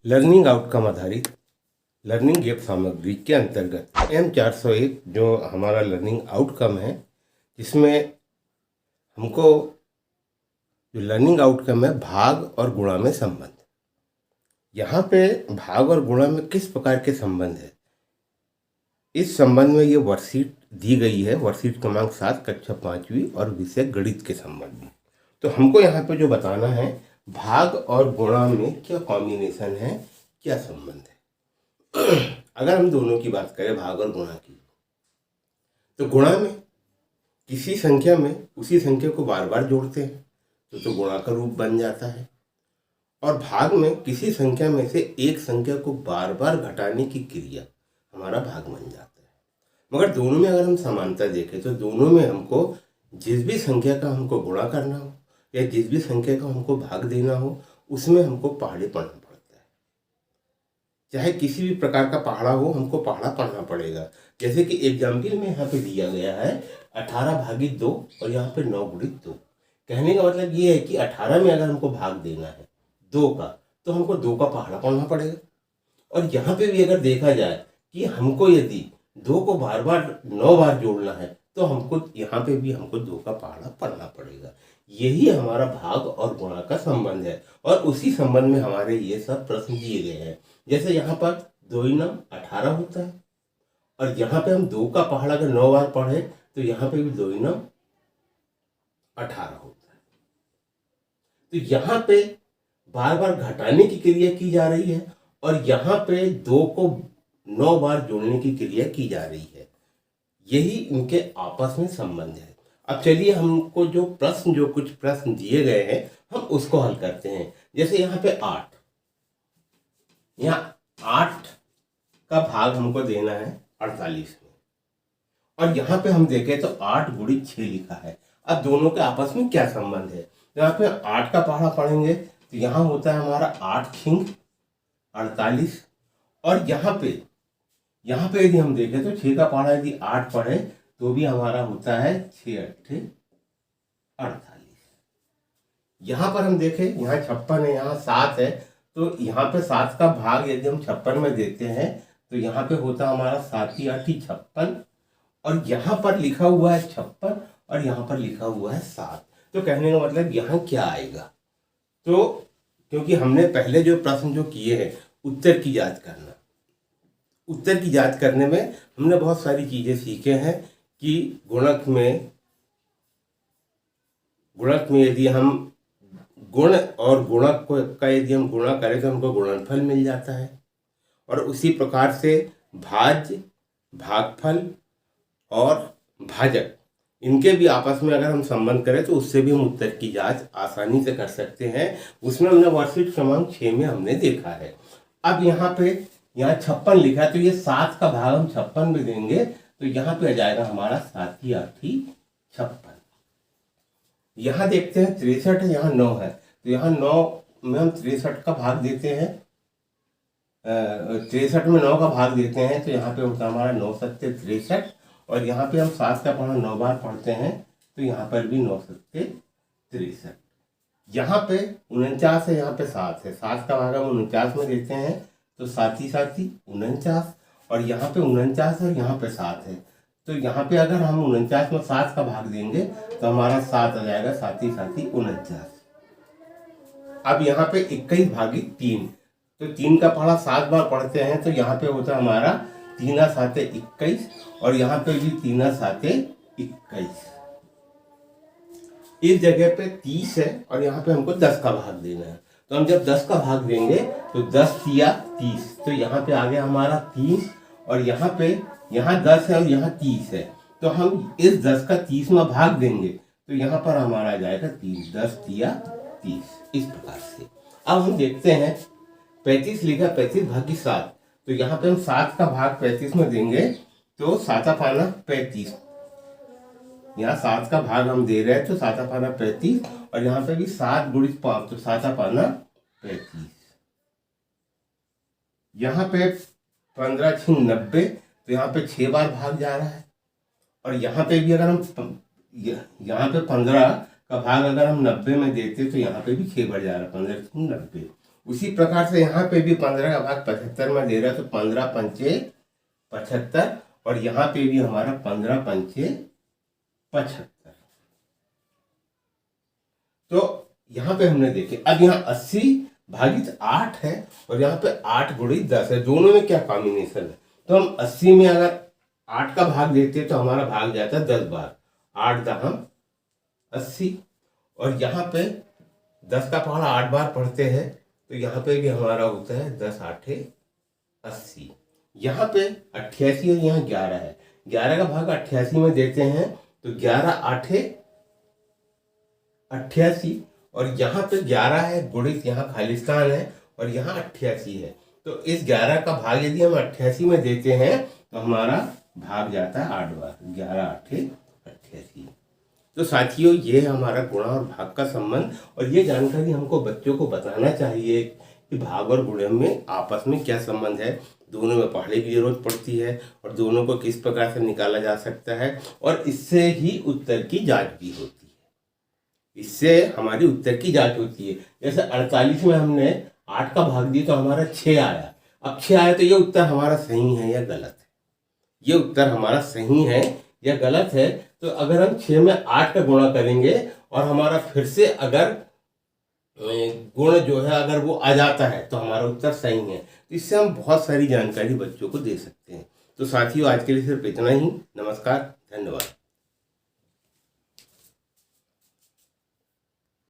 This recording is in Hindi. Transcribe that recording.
लर्निंग आउटकम आधारित लर्निंग गैप सामग्री के अंतर्गत M401 जो हमारा लर्निंग आउटकम है, जिसमें हमको जो लर्निंग आउटकम है भाग और गुणा में संबंध। यहाँ पे भाग और गुणा में किस प्रकार के संबंध है, इस संबंध में ये वर्कशीट दी गई है। वर्कशीट क्रमांक 7 कक्षा 5वीं और विषय गणित के संबंध में। तो हमको यहाँ पे जो बताना है, भाग और गुणा में क्या कॉम्बिनेशन है, क्या संबंध है। अगर हम दोनों की बात करें, भाग और गुणा की, तो गुणा में किसी संख्या में उसी संख्या को बार बार जोड़ते हैं तो गुणा का रूप बन जाता है, और भाग में किसी संख्या में से एक संख्या को बार बार घटाने की क्रिया हमारा भाग बन जाता है। मगर दोनों में अगर हम समानता देखें तो दोनों में हमको जिस भी संख्या का हमको गुणा करना हो या जिस भी संख्या का हमको भाग देना हो, उसमें हमको पहाड़े पढ़ना पड़ता है। चाहे किसी भी प्रकार का पहाड़ा हो, हमको पहाड़ा पढ़ना पड़ेगा। जैसे कि एग्जाम्पल में यहाँ पे दिया गया है 18 भागित 2 और यहाँ पे 9 गुणित 2। कहने का मतलब ये है कि 18 में अगर हमको भाग देना है 2 का, तो हमको 2 का पहाड़ा पढ़ना पड़ेगा। और यहाँ पे भी अगर देखा जाए कि हमको यदि 2 को बार बार 9 बार जोड़ना है, तो हमको यहाँ पे भी हमको 2 का पहाड़ा पढ़ना पड़ेगा। यही हमारा भाग और गुणा का संबंध है, और उसी संबंध में हमारे ये सब प्रश्न दिए गए हैं। जैसे यहाँ पर 2 × 9 18 होता है, और यहाँ पे हम 2 का पहाड़ा अगर 9 बार पढ़े तो यहाँ पे भी 2 × 9 18 होता है। तो यहाँ पे बार बार घटाने की क्रिया की जा रही है, और यहाँ पे 2 को 9 बार जोड़ने की क्रिया की जा रही है। यही इनके आपस में संबंध है। अब चलिए हमको जो कुछ प्रश्न दिए गए हैं, हम उसको हल करते हैं। जैसे यहाँ पे 8, यहाँ 8 का भाग हमको देना है 48 में, और यहाँ पे हम देखें तो 8 × 6 लिखा है। अब दोनों के आपस में क्या संबंध है। यहाँ पे 8 का पहाड़ा पढ़ेंगे तो यहाँ होता है हमारा 8 × 48, और यहाँ पे यदि हम देखें तो 6 का पहाड़ा यदि 8 पढ़े तो भी हमारा होता है 6 × 8 = 48। यहाँ पर हम देखें, यहाँ 56 है, यहाँ 7 है, तो यहाँ पे 7 का भाग यदि हम 56 में देते हैं तो यहाँ पे होता है हमारा 7 × 8 = 56, और यहाँ पर लिखा हुआ है 56 और यहाँ पर लिखा हुआ है 7। तो कहने का मतलब यहाँ क्या आएगा। तो क्योंकि हमने पहले जो प्रश्न जो किए हैं उत्तर की जांच करना, उत्तर की जांच करने में हमने बहुत सारी चीज़ें सीखे हैं कि गुणक में यदि हम गुण और गुणक का यदि हम गुणा करें तो हमको गुणनफल मिल जाता है, और उसी प्रकार से भाज्य, भागफल और भाजक, इनके भी आपस में अगर हम संबंध करें तो उससे भी हम उत्तर की जांच आसानी से कर सकते हैं। उसमें हमने वर्कशीट क्रमांक 6 में हमने देखा है। अब यहाँ 56 लिखा है, तो ये 7 का भाग हम 56 में देंगे तो यहाँ पे आ जाएगा हमारा 7 × 8 = 56। यहाँ देखते हैं 63 है, यहाँ 9 है, तो यहाँ 9 में हम 63 का भाग देते हैं, 63 में 9 का भाग देते हैं तो यहाँ पे होता है हमारा 9 × 7 = 63, और यहाँ पे हम 7 का पहाड़ा 9 बार पढ़ते हैं तो यहाँ पर भी 9 × 7 = 63। यहाँ पे 49 है, यहाँ पे 7 है, 7 का भाग हम 49 में देते हैं तो 7 × 7 = 49, और यहाँ पे 49 है, यहाँ पे 7 है, तो यहाँ पे अगर हम 49 में 7 का भाग देंगे तो हमारा 7 आ जाएगा, 7 × 7 = 49। अब यहाँ पे 21 भागित 3, तो 3 का पहाड़ा 7 बार पढ़ते हैं तो यहाँ पे होता है हमारा 3 × 7 = 21, और यहाँ पे भी 3 × 7 = 21। इस जगह पे 30 है और यहाँ पे हमको 10 का भाग देना है, तो हम जब 10 का भाग देंगे तो 10 × 30, तो यहाँ पे आ गया हमारा 30, और यहाँ 10 है और यहाँ 30 है, तो हम इस 10 का 30 में भाग देंगे तो यहाँ पर हमारा आ जाएगा 30, 10 × 30, इस प्रकार से। अब हम देखते हैं 35 लिखा, 35 भागित 7, तो यहाँ पे हम 7 का भाग 35 में देंगे तो 7 × 35, यहाँ 7 का भाग हम दे रहे हैं तो 7 × 35, और यहाँ पे भी 7 × 5 तो 7 × 35, यहाँ पे 15 × 90, तो यहाँ पे 6 बार भाग जा रहा है, और यहाँ पे भी अगर हम यहाँ पे 15 का भाग अगर हम 90 में देते तो यहाँ पे भी 6 बार जा रहा है, 15 × 90, उसी प्रकार से यहाँ पे भी 15 का भाग 75 में दे रहा है, तो 15 पंचे 75, और यहाँ पे भी हमारा 15 पंचे 75। तो यहाँ पे हमने देखे, अब यहाँ 80 भागित 8 है, और यहाँ पे 8 गुणित 10 है। दोनों में क्या कॉम्बिनेशन है, तो हम 80 में अगर 8 का भाग देते हैं तो हमारा भाग जाता है 10 बार, 8 दहम 80, और यहाँ पे 10 का पहाड़ा 8 बार पढ़ते हैं, तो यहाँ पे भी हमारा होता है 10 आठे 80। यहाँ पे 88 और यहाँ 11 है, 11 का भाग 88 में देते हैं, तो 11 आठे 88, और यहाँ पे 11 है गुणित यहाँ खालिस्तान है, और यहाँ 88 है। तो इस 11 का भाग यदि हम 88 में देते हैं तो हमारा भाग जाता है 8 बार, 11 आठे 88। तो साथियों, ये है हमारा गुणा और भाग का संबंध, और ये जानकारी हमको बच्चों को बताना चाहिए कि भाग और गुणा में आपस में क्या संबंध है, दोनों में पढ़ने की जरूरत पड़ती है, और दोनों को किस प्रकार से निकाला जा सकता है, और इससे ही उत्तर की जांच भी होती है। इससे हमारी उत्तर की जांच होती है। जैसे 48 में हमने 8 का भाग दिया तो हमारा 6 आया। अब 6 आया तो ये उत्तर हमारा सही है या गलत है, ये उत्तर हमारा सही है या गलत है। तो अगर हम 6 में 8 का गुणा करेंगे और हमारा फिर से अगर गुण जो है अगर वो आ जाता है तो हमारा उत्तर सही है। तो इससे हम बहुत सारी जानकारी बच्चों को दे सकते हैं। तो साथियों, आज के लिए सिर्फ इतना ही। नमस्कार, धन्यवाद।